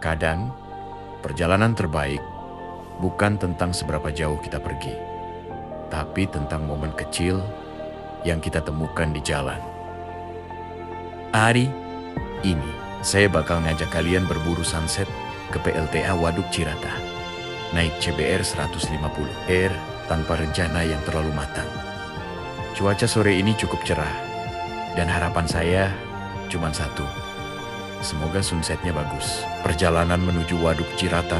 Kadang, perjalanan terbaik bukan tentang seberapa jauh kita pergi, tapi tentang momen kecil yang kita temukan di jalan. Hari ini, saya bakal ngajak kalian berburu sunset ke PLTA Waduk Cirata. Naik CBR 150R tanpa rencana yang terlalu matang. Cuaca sore ini cukup cerah, dan harapan saya cuma satu. Semoga sunsetnya bagus. Perjalanan menuju Waduk Cirata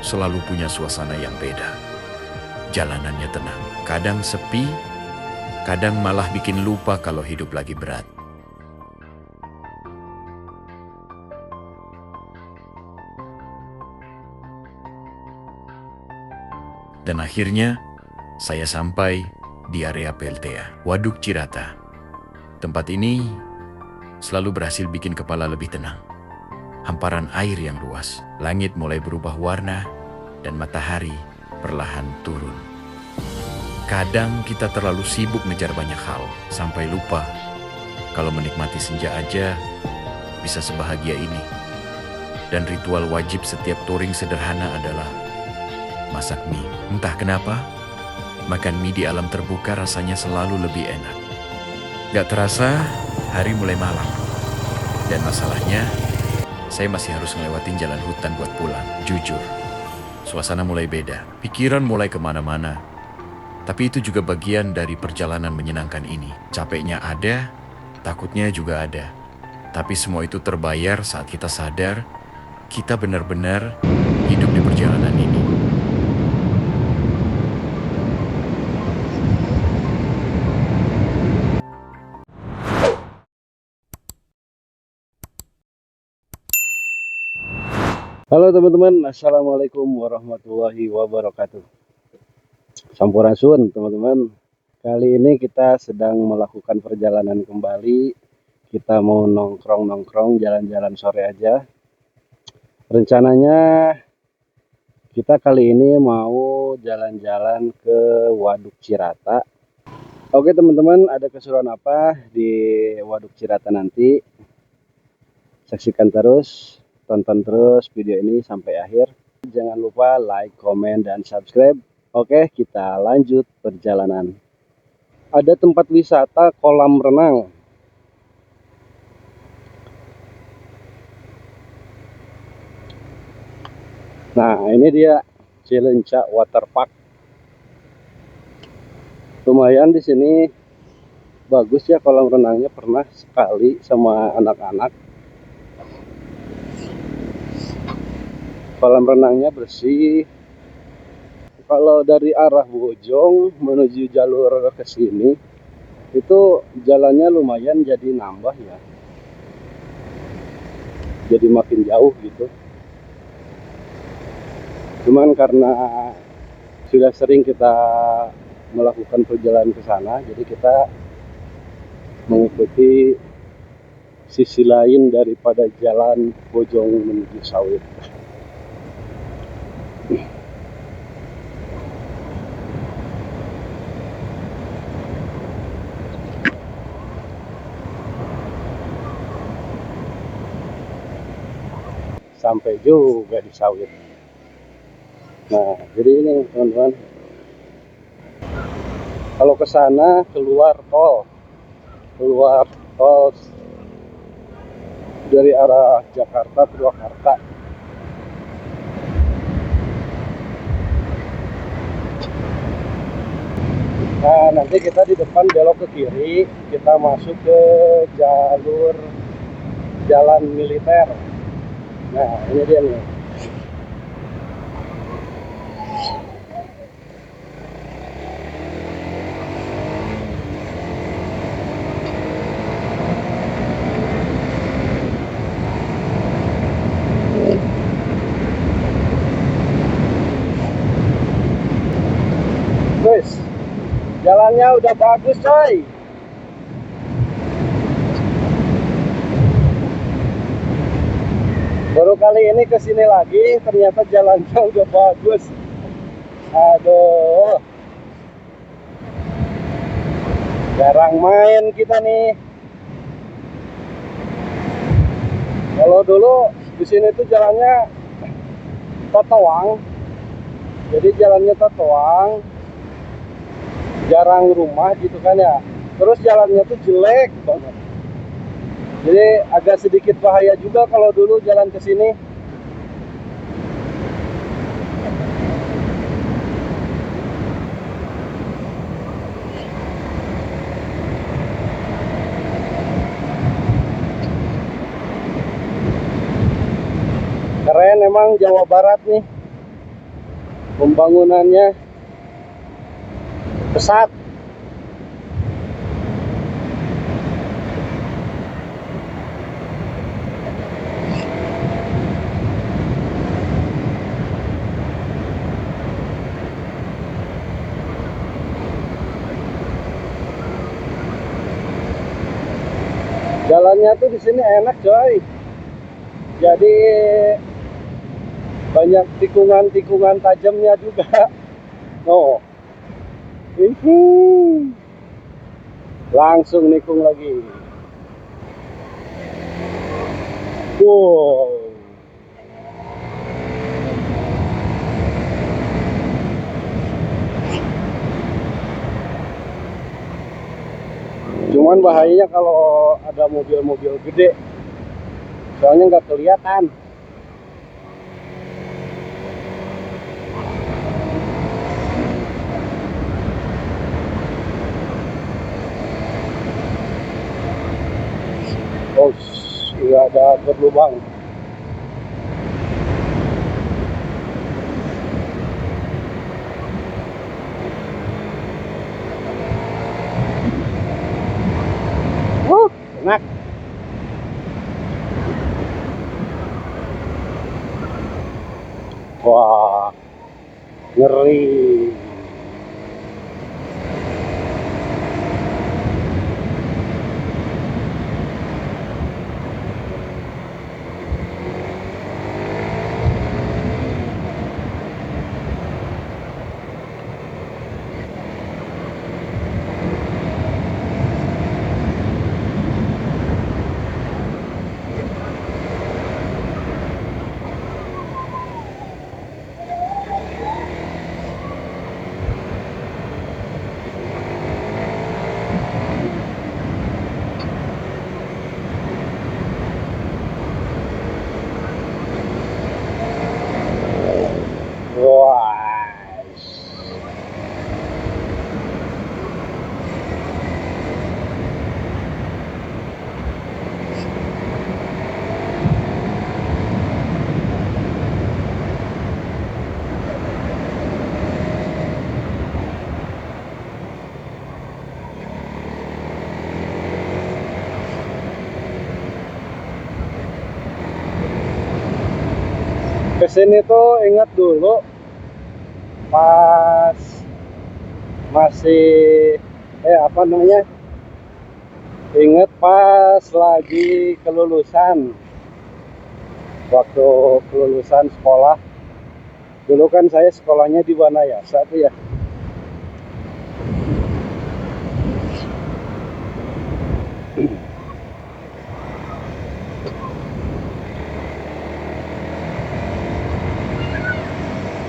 selalu punya suasana yang beda. Jalanannya tenang, kadang sepi, kadang malah bikin lupa kalau hidup lagi berat. Dan akhirnya, saya sampai di area PLTA, Waduk Cirata. Tempat ini selalu berhasil bikin kepala lebih tenang. Hamparan air yang luas, langit mulai berubah warna, dan matahari perlahan turun. Kadang kita terlalu sibuk ngejar banyak hal, sampai lupa kalau menikmati senja aja bisa sebahagia ini. Dan ritual wajib setiap touring sederhana adalah masak mie. Entah kenapa, makan mie di alam terbuka rasanya selalu lebih enak. Gak terasa, hari mulai malam. Dan masalahnya, saya masih harus ngelewatin jalan hutan buat pulang. Jujur, suasana mulai beda. Pikiran mulai kemana-mana. Tapi itu juga bagian dari perjalanan menyenangkan ini. Capeknya ada, takutnya juga ada. Tapi semua itu terbayar saat kita sadar kita benar-benar hidup di perjalanan ini. Halo teman-teman, Assalamualaikum warahmatullahi wabarakatuh. Sampurasun teman-teman. Kali ini kita sedang melakukan perjalanan kembali. Kita mau nongkrong-nongkrong, jalan-jalan sore aja. Rencananya kita kali ini mau jalan-jalan ke Waduk Cirata. Oke teman-teman, ada keseruan apa di Waduk Cirata nanti? Saksikan terus. Tonton terus video ini sampai akhir. Jangan lupa like, komen, dan subscribe. Oke, kita lanjut perjalanan. Ada tempat wisata kolam renang. Nah, ini dia Cilencak Water Park. Lumayan di sini bagus ya kolam renangnya, pernah sekali sama anak-anak. Kolam renangnya bersih. Kalau dari arah Bojong menuju jalur ke sini itu jalannya lumayan jadi nambah ya. Jadi makin jauh gitu. Cuman karena sudah sering kita melakukan perjalanan ke sana, jadi kita mengikuti sisi lain daripada jalan Bojong menuju sawit. Sampai juga di sawit. Nah, jadi ini teman-teman, kalau ke sana keluar tol dari arah Jakarta Purwakarta. Nah, nanti kita di depan belok ke kiri, kita masuk ke jalur jalan militer. Nah, ini dia nih. Guys, jalannya udah bagus coy. Baru kali ini kesini lagi, ternyata jalannya udah bagus. Aduh, jarang main kita nih. Kalau dulu Di sini tuh jalannya totoang. Jadi jalannya totoang, jarang rumah gitu kan ya. Terus jalannya tuh jelek banget. Jadi agak sedikit bahaya juga kalau dulu jalan ke sini. Keren emang Jawa Barat nih. Pembangunannya pesat. Jalannya tuh di sini enak coy. Jadi banyak tikungan-tikungan tajamnya juga. Oh, ini langsung nikung lagi. Wow. Cuman bahayanya kalau ada mobil-mobil gede, soalnya nggak kelihatan. Oh, nggak ada berlubang. Enak. Wah, ngeri. Wah. Kesini tuh ingat dulu pas masih apa namanya, ingat pas lagi kelulusan, waktu kelulusan sekolah dulu kan saya sekolahnya di Wanayasa tuh ya.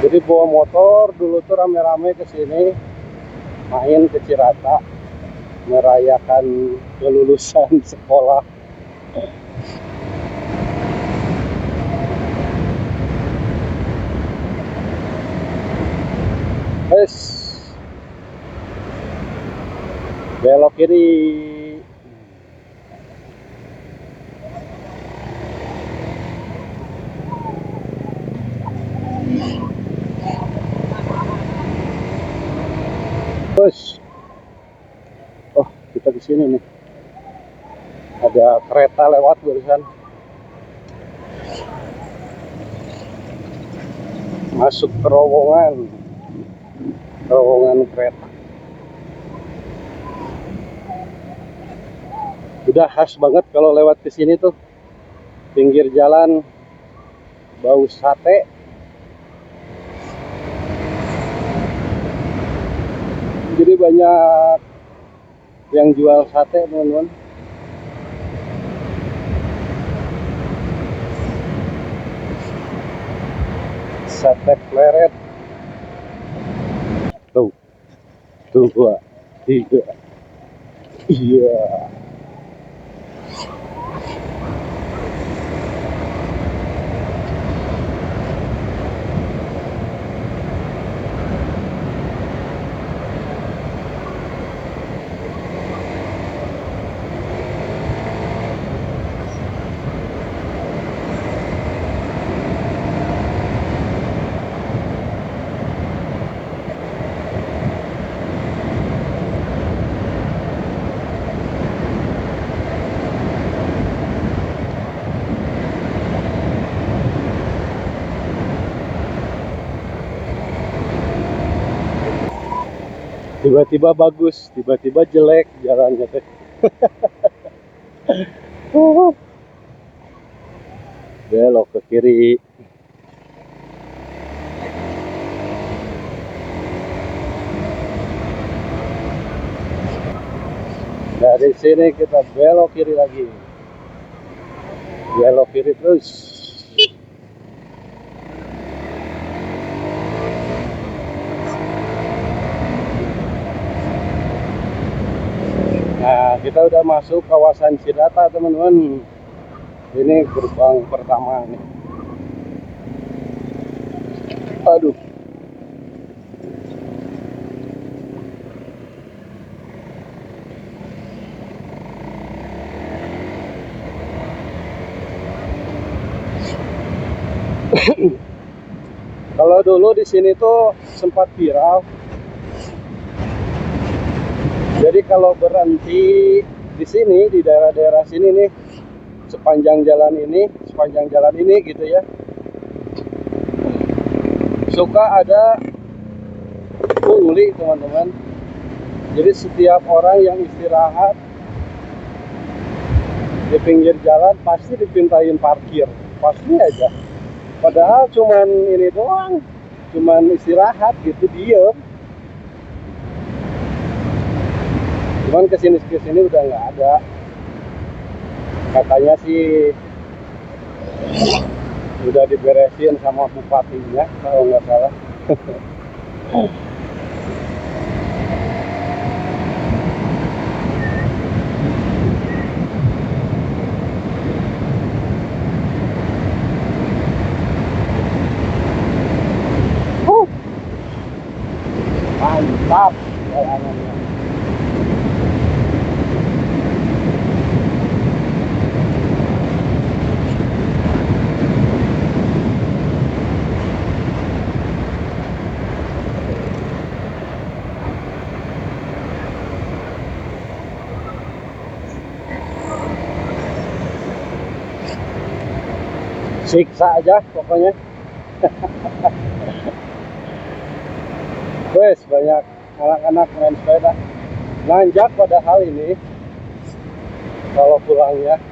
Jadi bawa motor dulu tuh rame-rame ke sini, main ke Cirata, merayakan kelulusan sekolah. Wes, belok kiri. Bus. Oh, kita di sini nih. Ada kereta lewat barusan. Masuk terowongan kereta. Udah khas banget kalau lewat ke sini tuh. Pinggir jalan bau sate. Jadi banyak yang jual sate, teman-teman. sate pleret. Tuh, dua, tiga. Iya. Tiba-tiba bagus, tiba-tiba jelek jalannya teh. Belok ke kiri. Dari sini kita belok kiri lagi. Belok kiri terus. Nah, kita udah masuk kawasan Cirata, teman-teman. Ini gerbang pertama nih. Aduh. Kalau dulu di sini tuh sempat viral. Jadi kalau berhenti di sini, di daerah-daerah sini nih, sepanjang jalan ini gitu ya, suka ada pungli, teman-teman. Jadi setiap orang yang istirahat di pinggir jalan pasti dipintain parkir, pasti aja. Padahal cuman ini doang, cuman istirahat gitu, diem. Cuman kesini udah nggak ada. Katanya sih udah diberesin sama bupatinya kalau nggak salah. Mantap jalanannya. Siksa aja pokoknya. Wes, banyak anak-anak main sepeda. Nanjak padahal ini kalau pulangnya.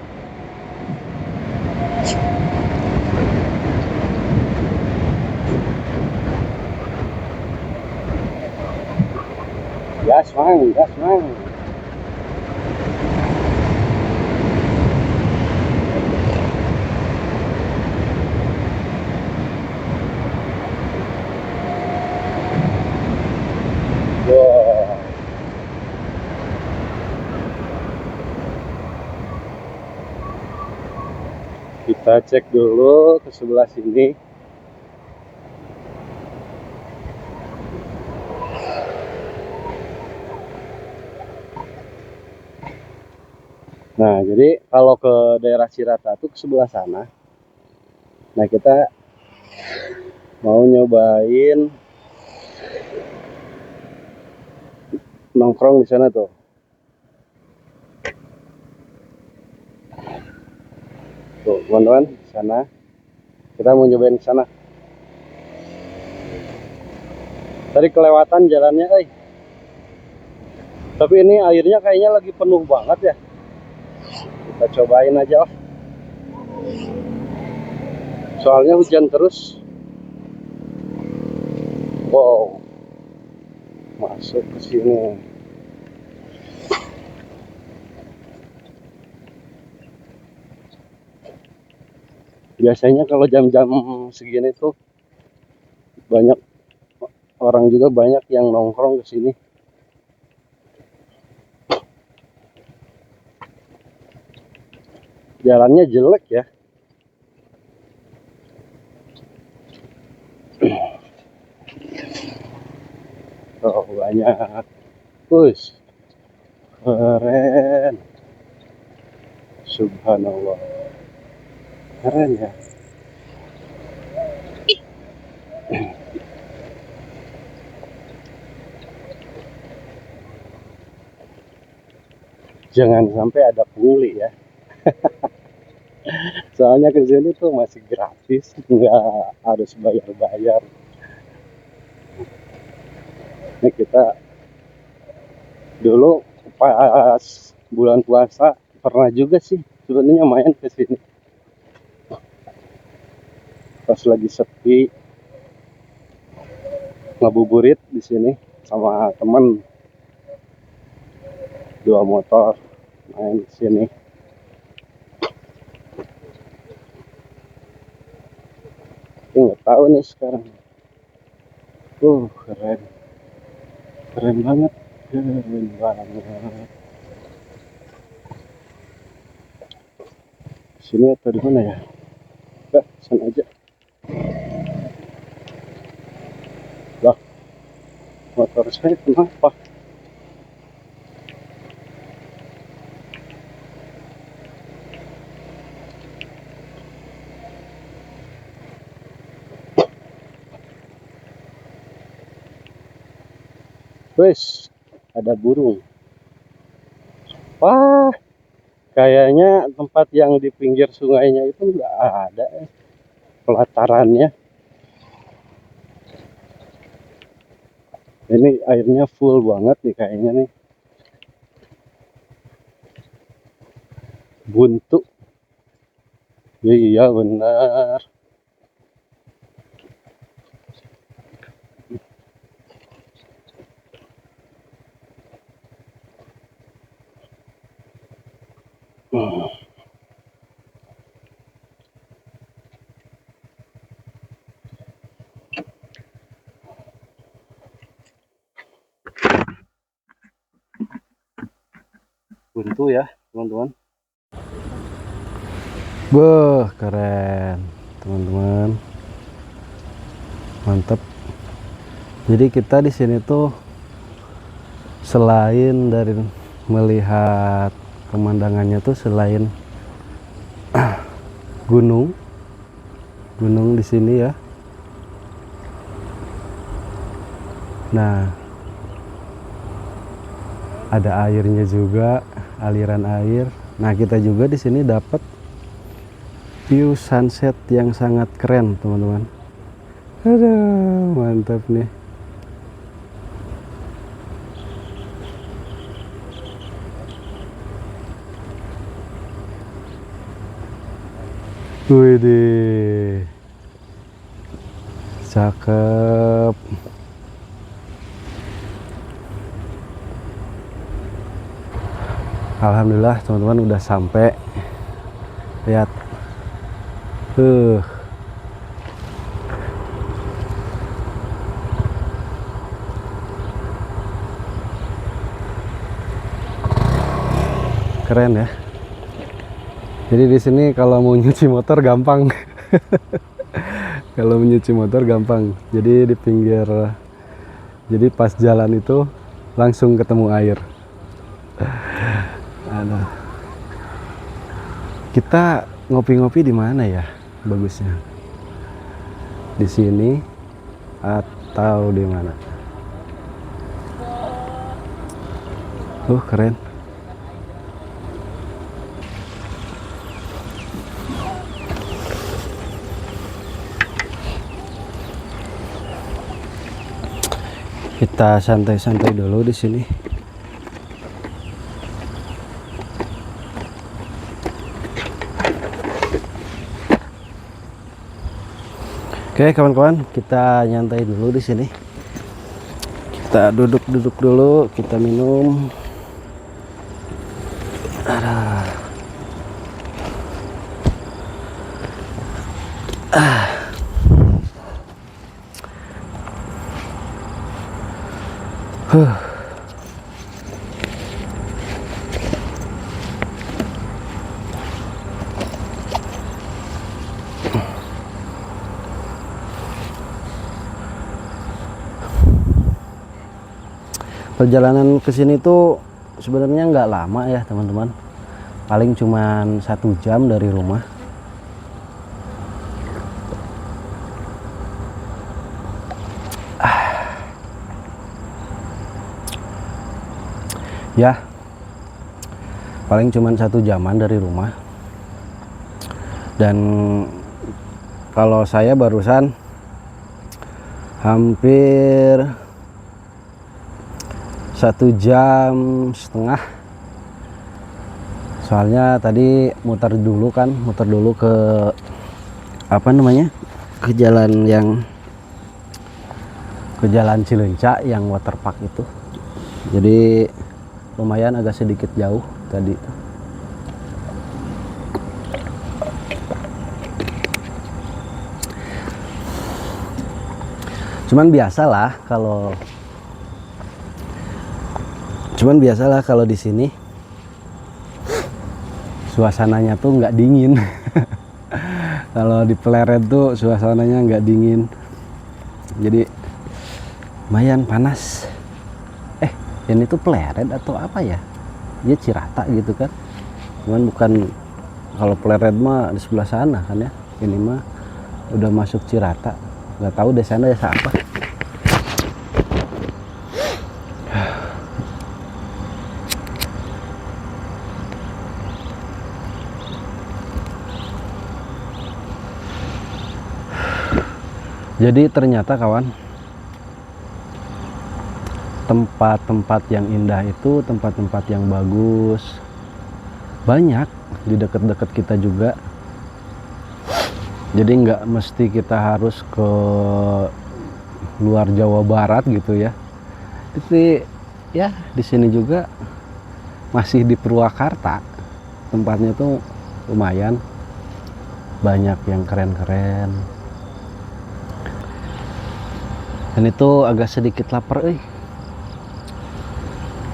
Gas mang, gas mang. Wow. Kita cek dulu ke sebelah sini. Nah, jadi kalau ke daerah Cirata tuh ke sebelah sana. Nah, kita mau nyobain nongkrong di sana tuh. Tuh, teman-teman, di sana. Kita mau nyobain di sana. Tadi kelewatan jalannya, Tapi ini airnya kayaknya lagi penuh banget ya. Kita cobain aja lah. Soalnya hujan terus. Wow. Masuk ke sini. Biasanya kalau jam-jam segini tuh Banyak orang juga banyak yang nongkrong ke sini. Jalannya jelek ya. Oh, banyak. Push. Keren. Subhanallah. Keren ya. Jangan sampai ada pungli ya. Soalnya ke sini tuh masih gratis, nggak harus bayar-bayar. Ini kita dulu pas bulan puasa pernah juga sih sebenarnya main ke sini. Pas lagi sepi, ngabuburit di sini sama temen, 2 motor main di sini. Tapi nggak tahu nih sekarang. Keren, keren banget, keren banget. Sini atau di mana ya? Enggak, sana aja. Lah, motor saya kenapa? Wes, ada burung. Wah, kayaknya tempat yang di pinggir sungainya itu nggak ada pelatarannya. Ini airnya full banget nih kayaknya nih. Buntu. Iya benar. Buntu ya teman-teman. Wah, keren teman-teman. Mantap. Jadi kita di sini tuh selain dari melihat pemandangannya tuh selain gunung di sini ya. Nah, ada airnya juga, aliran air. Nah, kita juga di sini dapat view sunset yang sangat keren, teman-teman. Aduh, mantap nih. Widih, cakep. Alhamdulillah teman-teman udah sampai. Lihat, keren ya. Jadi di sini kalau mau nyuci motor gampang. Kalau menyuci motor gampang. Jadi di pinggir, jadi pas jalan itu langsung ketemu air. Aduh. Kita ngopi-ngopi di mana ya bagusnya? Di sini atau di mana? Keren. Kita santai-santai dulu di sini. Oke, kawan-kawan, kita nyantai dulu di sini. Kita duduk-duduk dulu, kita minum. Perjalanan ke sini tuh sebenarnya nggak lama ya teman-teman, paling cuman 1 jam dari rumah. Ya, paling cuman 1 jaman dari rumah. Dan kalau saya barusan hampir 1,5 jam. Soalnya tadi muter dulu ke apa namanya, ke jalan Cileunca yang waterpark itu. Jadi lumayan agak sedikit jauh tadi. Cuman biasalah kalau di sini suasananya tuh nggak dingin. Kalau di Pleret tuh suasananya nggak dingin, jadi lumayan panas. Ini tuh Pleret atau apa ya? Dia Cirata gitu kan? Cuman bukan, kalau Pleret mah di sebelah sana kan ya. Ini mah udah masuk Cirata. Nggak tahu di sana desa apa. Jadi ternyata kawan, tempat-tempat yang indah itu, tempat-tempat yang bagus, banyak di dekat-dekat kita juga. Jadi nggak mesti kita harus ke luar Jawa Barat gitu ya. Jadi ya di sini juga masih di Purwakarta, tempatnya tuh lumayan banyak yang keren-keren. Dan itu agak sedikit lapar,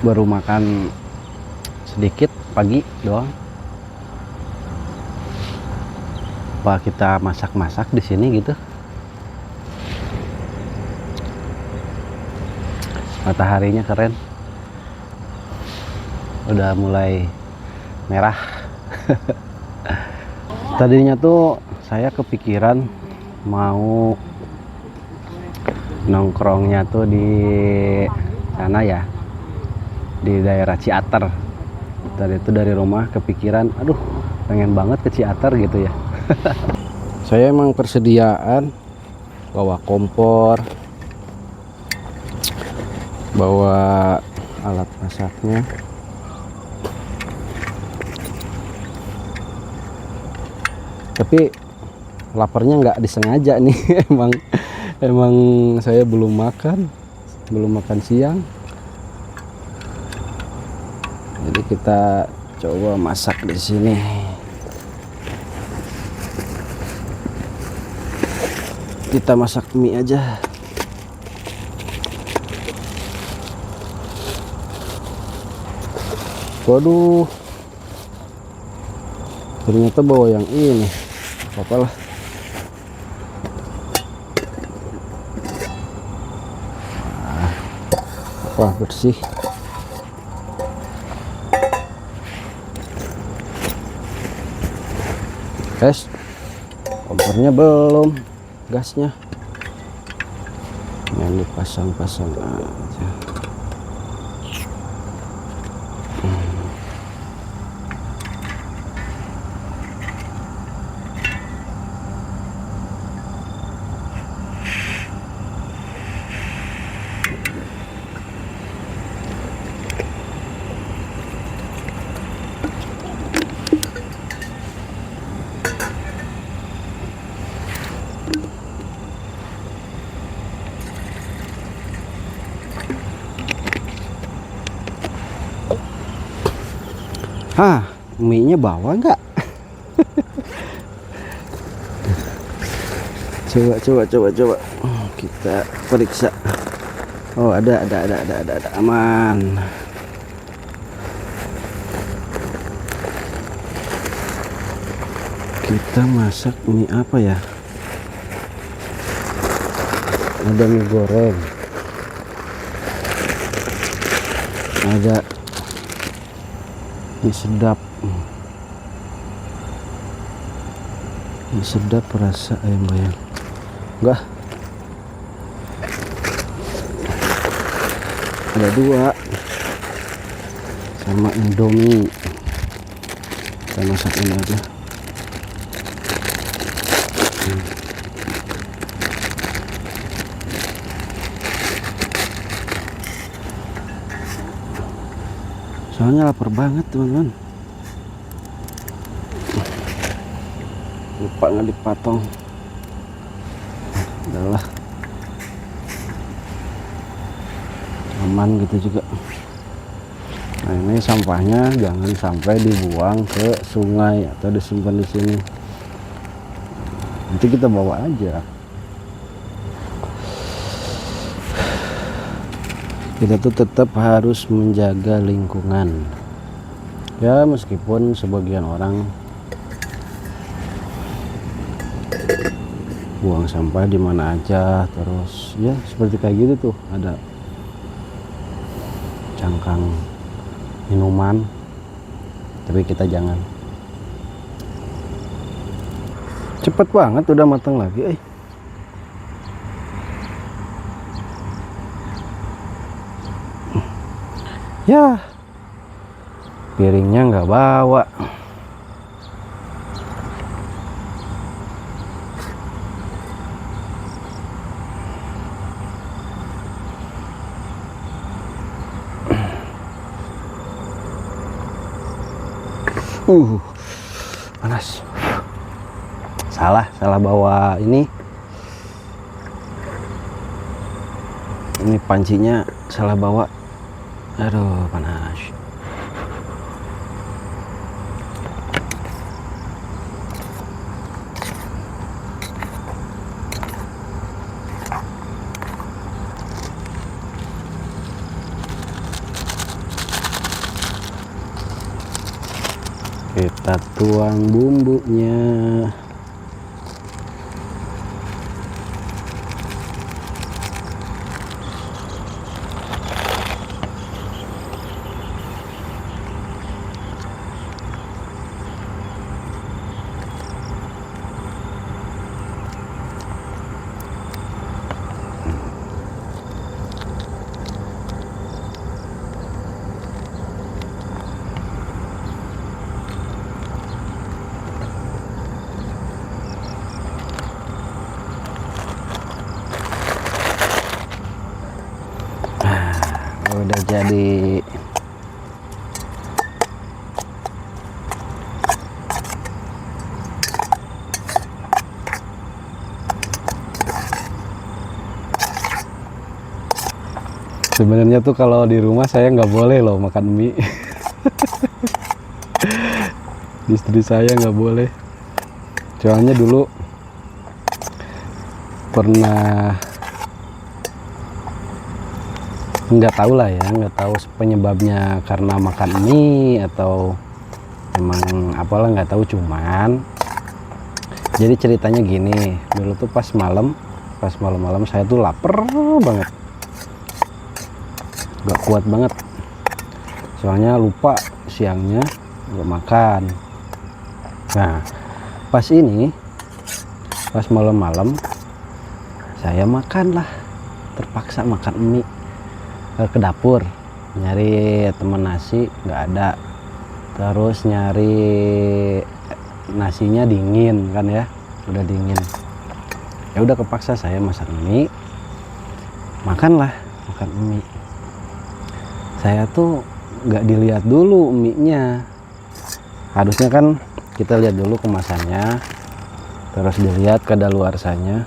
baru makan sedikit pagi doang. Apa kita masak-masak di sini gitu? Mataharinya keren, udah mulai merah. Tadinya tuh saya kepikiran mau nongkrongnya tuh di sana ya, di daerah Ciater. Tadi itu dari rumah kepikiran, aduh pengen banget ke Ciater gitu ya. Saya emang persediaan bawa kompor, bawa alat masaknya. Tapi laparnya nggak disengaja nih. Emang saya belum makan siang. Jadi kita coba masak di sini. Kita masak mie aja. Waduh, ternyata bawa yang ini. Apa-apalah. Wah, bersih. Guys, kompornya belum, gasnya yang dipasang-pasang aja. Mie-nya bawa nggak? Coba. Kita periksa. Oh, ada, aman. Kita masak mie apa ya? Ada mie goreng, ada mie sedap. Mie sedap rasa ayam bayam. Enggak. Ada 2 sama Indomie. Kita masak ini aja. Soalnya lapar banget teman-teman. Lupa nggak dipotong. Udahlah, aman gitu juga. Nah, ini sampahnya jangan sampai dibuang ke sungai atau disimpan di sini. Nanti kita bawa aja. Kita tuh tetap harus menjaga lingkungan. Ya, meskipun sebagian orang buang sampah di mana aja, terus ya seperti kayak gitu tuh, ada cangkang minuman, tapi kita jangan. Cepet banget udah matang lagi. Ya, piringnya nggak bawa. Panas. Salah bawa ini. Ini pancinya salah bawa. Aduh, panas. Kita tuang bumbunya. Udah jadi. Sebenarnya tuh kalau di rumah saya nggak boleh loh makan mie. Istri saya nggak boleh. Soalnya dulu pernah, nggak tahu lah ya, nggak tahu penyebabnya karena makan mie atau emang apalah, nggak tahu. Cuman jadi ceritanya gini, dulu tuh pas malam saya tuh lapar banget, nggak kuat banget, soalnya lupa siangnya nggak makan. Nah, pas malam-malam saya makan lah, terpaksa makan mie. Ke dapur nyari temen nasi, nggak ada. Terus nyari nasinya dingin kan ya, udah dingin. Ya udah kepaksa saya masak mie, makan mie. Saya tuh nggak dilihat dulu mie-nya. Harusnya kan kita lihat dulu kemasannya, terus dilihat kadaluarsanya.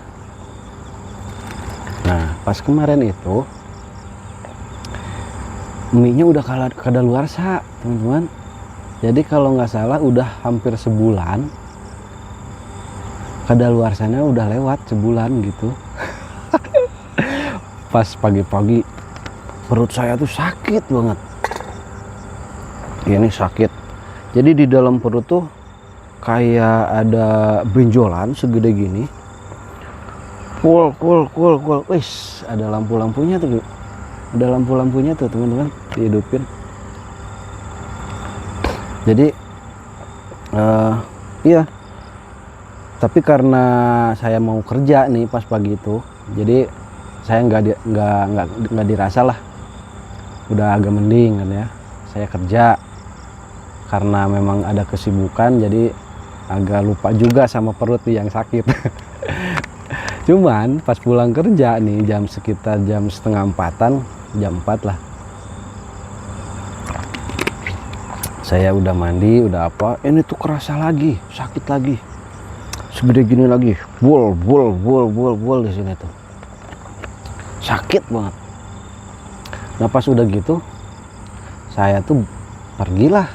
Nah, pas kemarin itu mie-nya udah kadaluarsa, teman-teman. Jadi kalau nggak salah udah hampir sebulan, kadaluarsanya udah lewat sebulan gitu. Pas pagi-pagi perut saya tuh sakit banget. Ini sakit. Jadi di dalam perut tuh kayak ada benjolan segede gini. Kul. Wis, ada lampu-lampunya tuh. Ada lampu-lampunya tuh, teman-teman, dihidupin. Jadi iya. Tapi karena saya mau kerja nih pas pagi itu, jadi saya nggak dirasa lah. Udah agak mending kan ya. Saya kerja karena memang ada kesibukan, jadi agak lupa juga sama perut yang sakit. Cuman pas pulang kerja nih sekitar jam setengah 4-an, jam 4 lah. Saya udah mandi, udah apa, ini tuh kerasa lagi, sakit lagi. Segede gini lagi, bul di sini tuh. Sakit banget. Nah pas udah gitu, saya tuh pergilah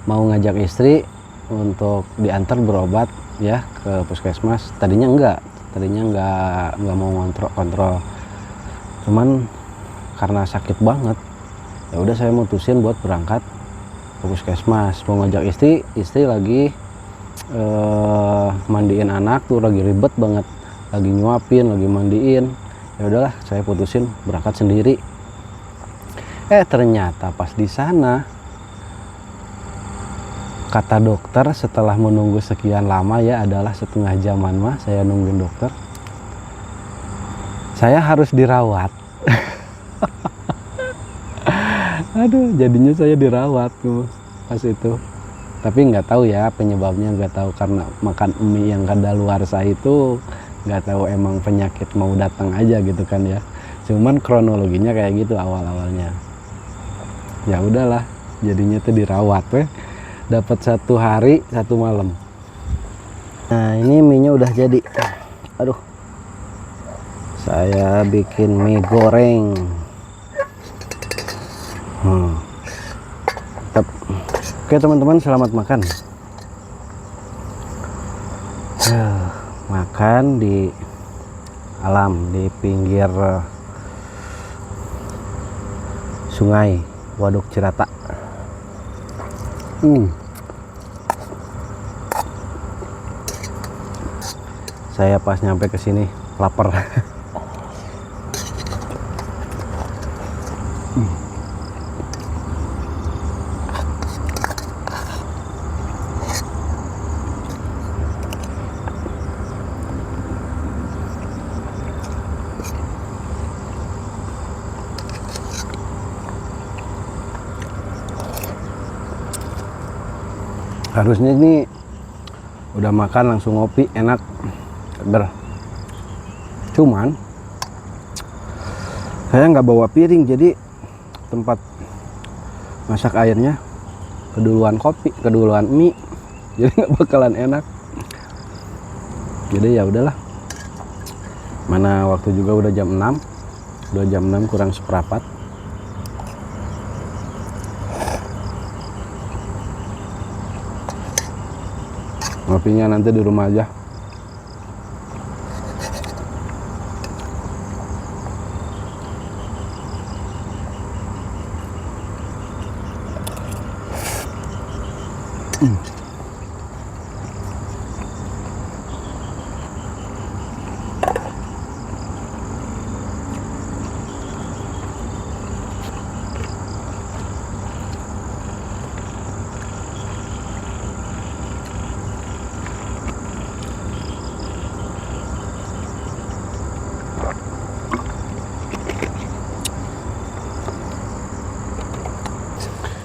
mau ngajak istri untuk diantar berobat ya ke puskesmas. Tadinya nggak mau kontrol. Cuman karena sakit banget, ya udah saya mutusin buat berangkat ke puskesmas. Mau ngajak istri lagi mandiin anak tuh, lagi ribet banget, lagi nyuapin, lagi mandiin. Ya udahlah, saya putusin berangkat sendiri. Ternyata pas di sana, kata dokter setelah menunggu sekian lama, ya adalah setengah jaman mah saya nungguin dokter, saya harus dirawat. Aduh, jadinya saya dirawat tuh pas itu. Tapi nggak tahu ya penyebabnya, nggak tahu karena makan mie yang kadaluarsa itu, nggak tahu emang penyakit mau datang aja gitu kan ya. Cuman kronologinya kayak gitu awal-awalnya. Ya udahlah, jadinya tuh dirawat weh. Dapat 1 hari 1 malam. Nah ini mie nya udah jadi. Aduh, saya bikin mie goreng. Oke teman-teman, selamat makan. Makan di alam, di pinggir sungai Waduk Cirata. Saya pas nyampe ke sini lapar. Harusnya ini udah makan langsung ngopi, enak. Cuman saya nggak bawa piring, jadi tempat masak airnya keduluan mie, jadi nggak bakalan enak. Jadi ya udahlah, mana waktu juga udah jam 6 kurang seperempat. Ngopinya nanti di rumah aja.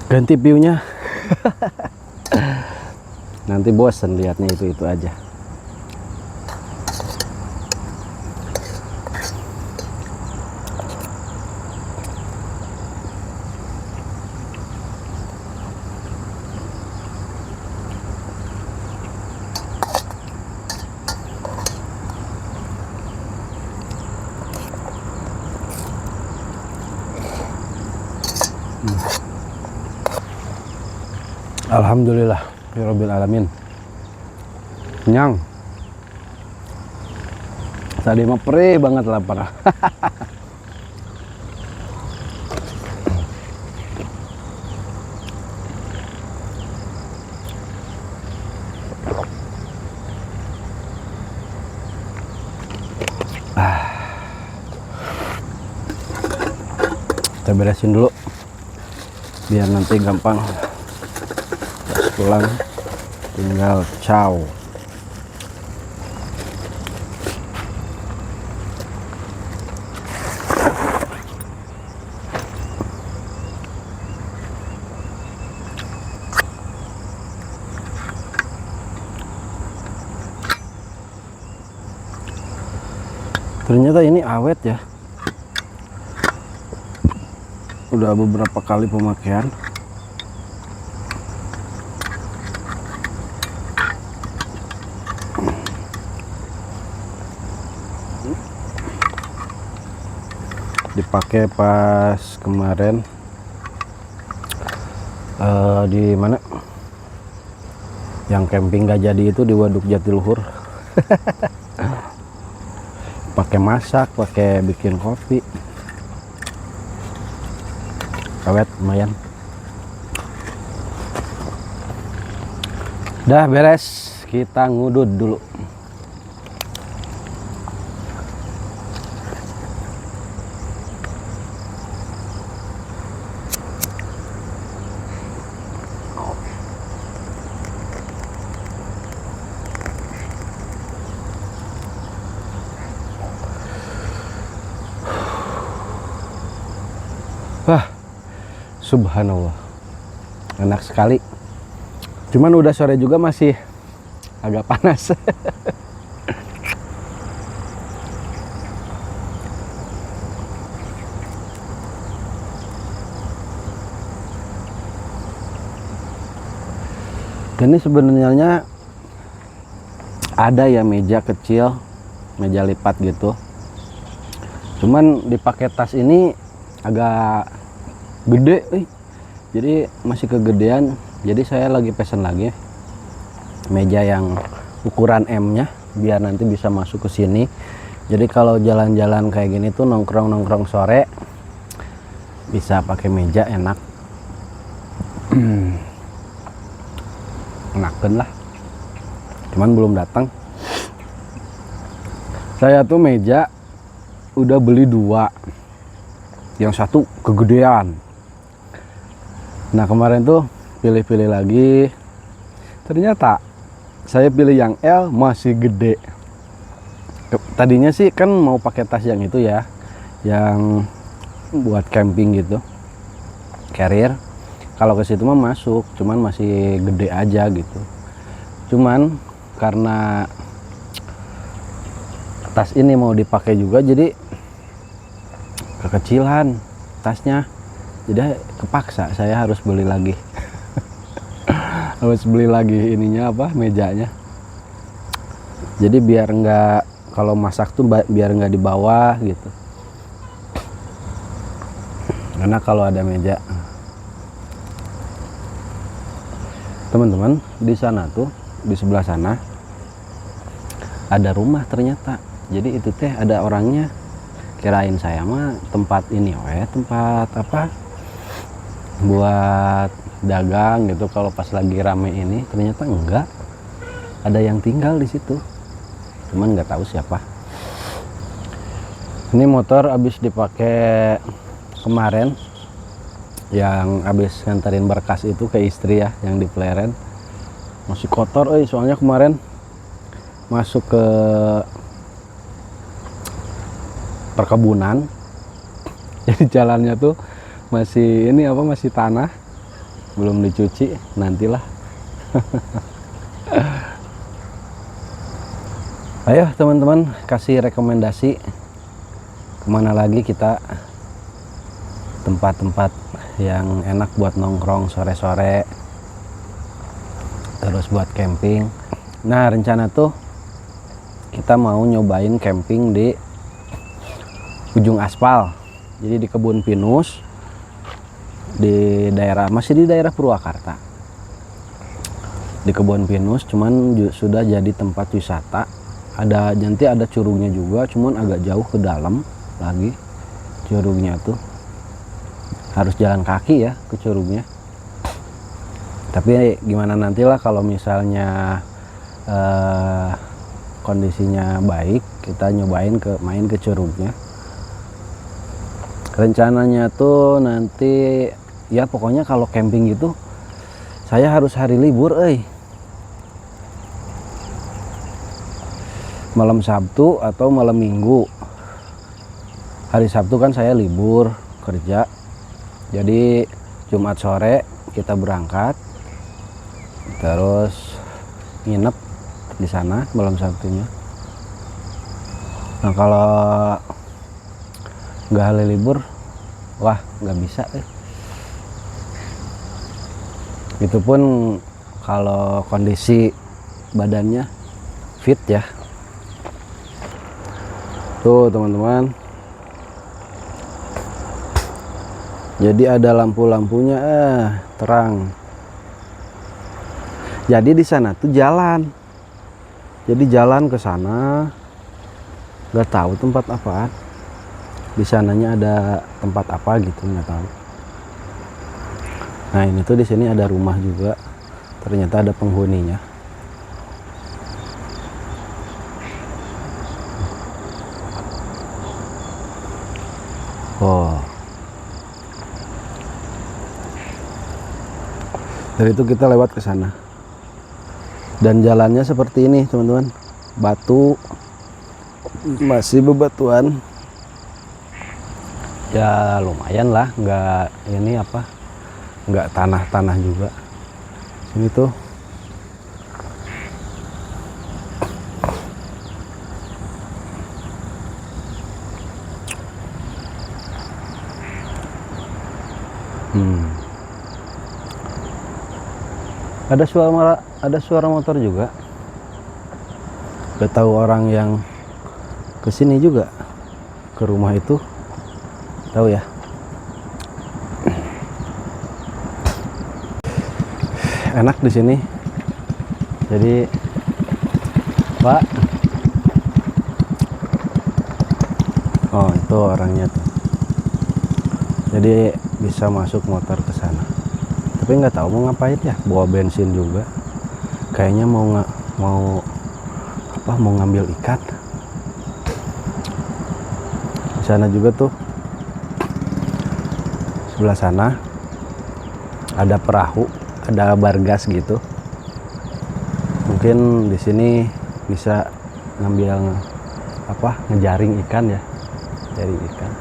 Ganti view-nya. Nanti bosen lihatnya itu aja. Alhamdulillah Rabbil alamin. Kenyang. Tadi mah perih banget lapar. Kita beresin dulu biar nanti gampang pas pulang tinggal caw. Ternyata ini awet ya, udah beberapa kali pemakaian. Dipakai pas kemarin di mana yang camping gak jadi itu, di Waduk Jatiluhur. Pakai masak, pakai bikin kopi, awet lumayan. Udah beres, kita ngudut dulu. Wah, subhanallah, enak sekali. Cuman udah sore juga masih agak panas. Ini sebenarnya ada ya meja kecil, meja lipat gitu. Cuman dipakai tas ini agak gede, jadi masih kegedean. Jadi saya lagi pesen lagi meja yang ukuran M nya biar nanti bisa masuk ke sini. Jadi kalau jalan-jalan kayak gini tuh nongkrong sore bisa pakai meja, enak. Enakan lah, cuman belum datang. Saya tuh meja udah beli 2, yang satu kegedean. Nah kemarin tuh pilih-pilih lagi, ternyata saya pilih yang L masih gede. Tadinya sih kan mau pakai tas yang itu ya, yang buat camping gitu, carrier. Kalau ke situ mah masuk, cuman masih gede aja gitu. Cuman karena tas ini mau dipakai juga, jadi kekecilan tasnya. Jadi kepaksa saya harus beli lagi. Harus beli lagi ininya apa, mejanya. Jadi biar nggak, kalau masak tuh biar nggak di bawah gitu. Karena kalau ada meja, teman-teman, di sana tuh, di sebelah sana ada rumah ternyata. Jadi itu teh ada orangnya. Kirain saya mah tempat ini tempat apa, buat dagang gitu. Kalau pas lagi rame ini, ternyata enggak, ada yang tinggal di situ, cuman nggak tahu siapa. Ini motor habis dipakai kemarin, yang habis nganterin berkas itu ke istri ya, yang di Pleren. Masih kotor, soalnya kemarin masuk ke perkebunan. Jadi jalannya tuh masih ini apa, masih tanah, belum dicuci, nantilah. Ayo teman-teman, kasih rekomendasi kemana lagi kita, tempat-tempat yang enak buat nongkrong sore-sore, terus buat camping. Nah rencana tuh kita mau nyobain camping di ujung aspal, jadi di Kebun Pinus, di daerah, masih di daerah Purwakarta, di Kebun Pinus. Cuman sudah jadi tempat wisata. Ada nanti ada curugnya juga, cuman agak jauh ke dalam lagi curugnya tuh, harus jalan kaki ya ke curugnya. Tapi gimana nantilah, kalau misalnya kondisinya baik, kita nyobain main ke curugnya. Rencananya tuh nanti ya pokoknya kalau camping gitu saya harus hari libur malam Sabtu atau malam Minggu. Hari Sabtu kan saya libur kerja, jadi Jumat sore kita berangkat terus nginep di sana malam Sabtunya. Nah kalau nggak hari libur, wah nggak bisa itu pun kalau kondisi badannya fit ya. Tuh teman-teman, jadi ada lampu-lampunya terang. Jadi di sana tuh jalan, jadi jalan ke sana nggak tahu tempat apaan. Di sananya ada tempat apa gitu nggak tahu. Nah ini tuh di sini ada rumah juga, ternyata ada penghuninya. Oh, dari itu kita lewat ke sana dan jalannya seperti ini teman-teman, batu, masih bebatuan. Ya lumayan lah, nggak ini apa, nggak tanah-tanah juga. Sini tuh ada suara motor juga. Udah tahu orang yang kesini juga ke rumah itu, tahu ya. Enak di sini. Jadi Pak, oh itu orangnya tuh. Jadi bisa masuk motor ke sana. Tapi nggak tahu mau ngapain ya, bawa bensin juga. Kayaknya mau ngambil ikan. Di sana juga tuh, sebelah sana ada perahu, ada bargas gitu. Mungkin di sini bisa ngambil ngejaring ikan ya, dari ikan.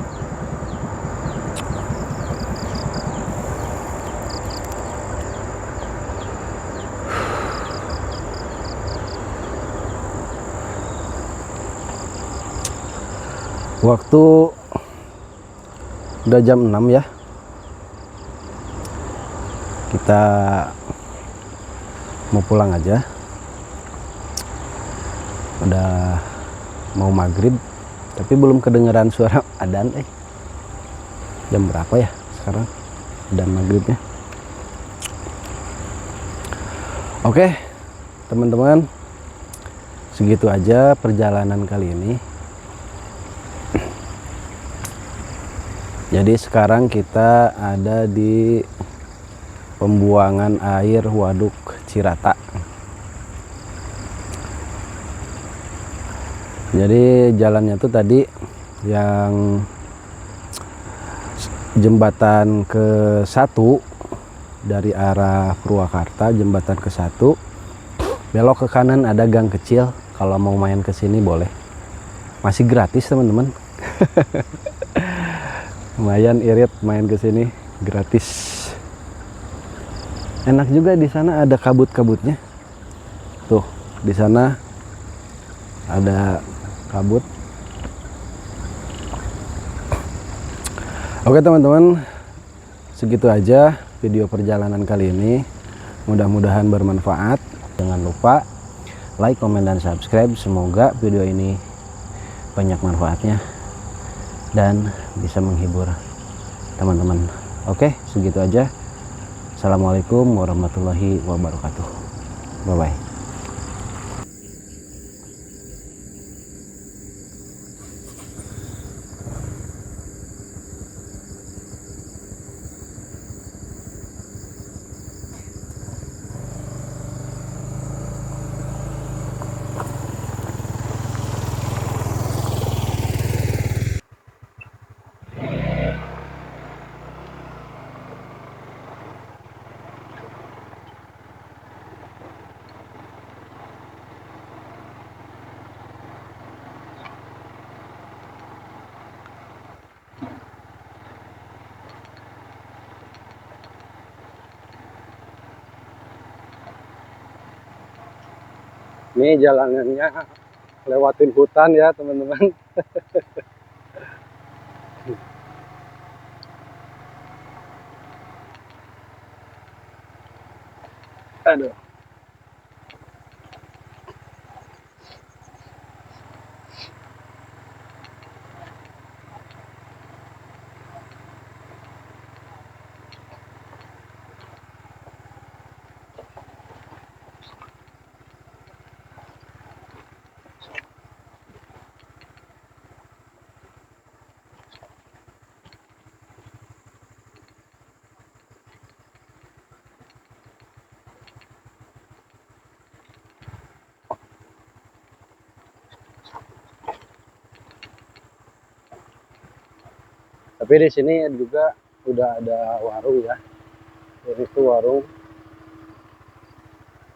Waktu udah jam 6 ya. Kita mau pulang aja. Udah mau maghrib, tapi belum kedengeran suara adzan. Jam berapa ya sekarang adzan maghribnya? Oke, teman-teman, segitu aja perjalanan kali ini. Jadi sekarang kita ada di pembuangan air Waduk Cirata. Jadi jalannya tuh tadi yang jembatan ke-1 dari arah Purwakarta, jembatan ke-1, belok ke kanan ada gang kecil. Kalau mau main ke sini boleh. Masih gratis teman-teman. Lumayan irit main ke sini, gratis. Enak juga di sana, ada kabut-kabutnya. Tuh, di sana ada kabut. Oke teman-teman, segitu aja video perjalanan kali ini. Mudah-mudahan bermanfaat. Jangan lupa like, komen, dan subscribe. Semoga video ini banyak manfaatnya dan bisa menghibur teman-teman. Oke, segitu aja. Assalamualaikum warahmatullahi wabarakatuh. Bye bye. Ini jalanannya lewatin hutan ya teman-teman. Aduh. Tapi di sini juga udah ada warung ya. Ini tuh warung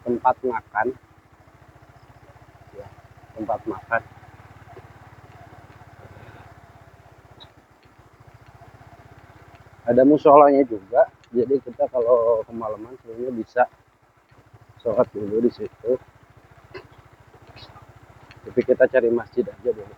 tempat makan. Ya, tempat makan. Ada musolanya juga. Jadi kita kalau kemalaman sebenarnya bisa sholat dulu di situ. Tapi kita cari masjid aja dulu.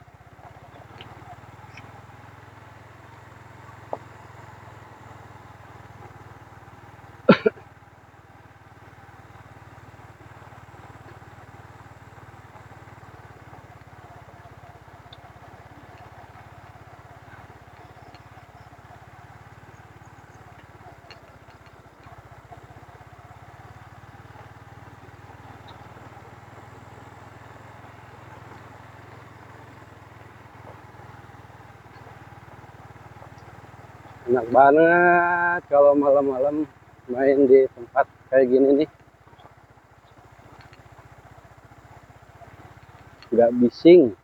Enak banget kalau malam-malam main di tempat kayak gini nih. Nggak bising.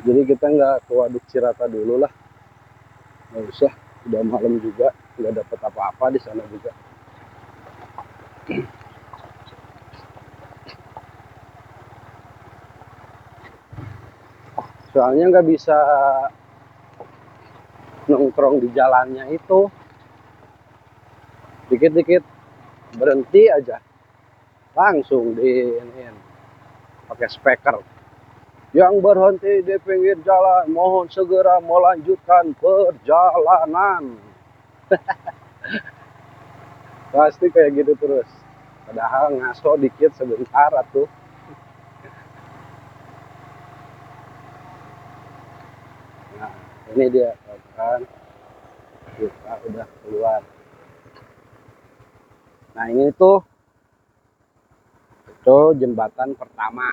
Jadi kita nggak ke Waduk Cirata dulu lah. Nggak usah. Udah malam juga. Nggak dapet apa-apa di sana juga. Soalnya nggak bisa nongkrong di jalannya itu. Dikit-dikit berhenti aja. Langsung di pakai speaker. Yang berhenti di pinggir jalan mohon segera melanjutkan perjalanan. Pasti kayak gitu terus. Padahal ngaso dikit sebentar tuh. Nah, ini dia kan kita udah keluar. Nah, ini tuh itu jembatan pertama.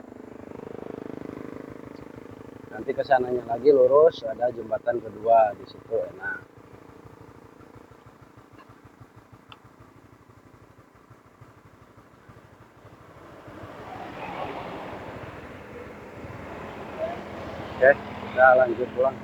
Nanti kesananya lagi lurus ada jembatan kedua di situ enak. Oke, kita lanjut pulang.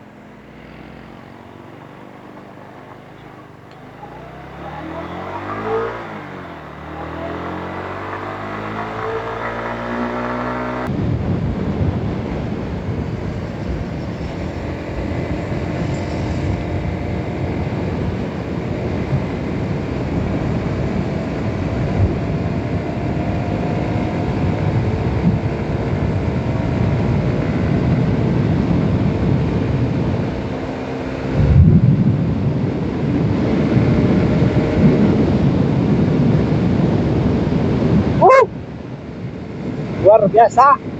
Luar biasa.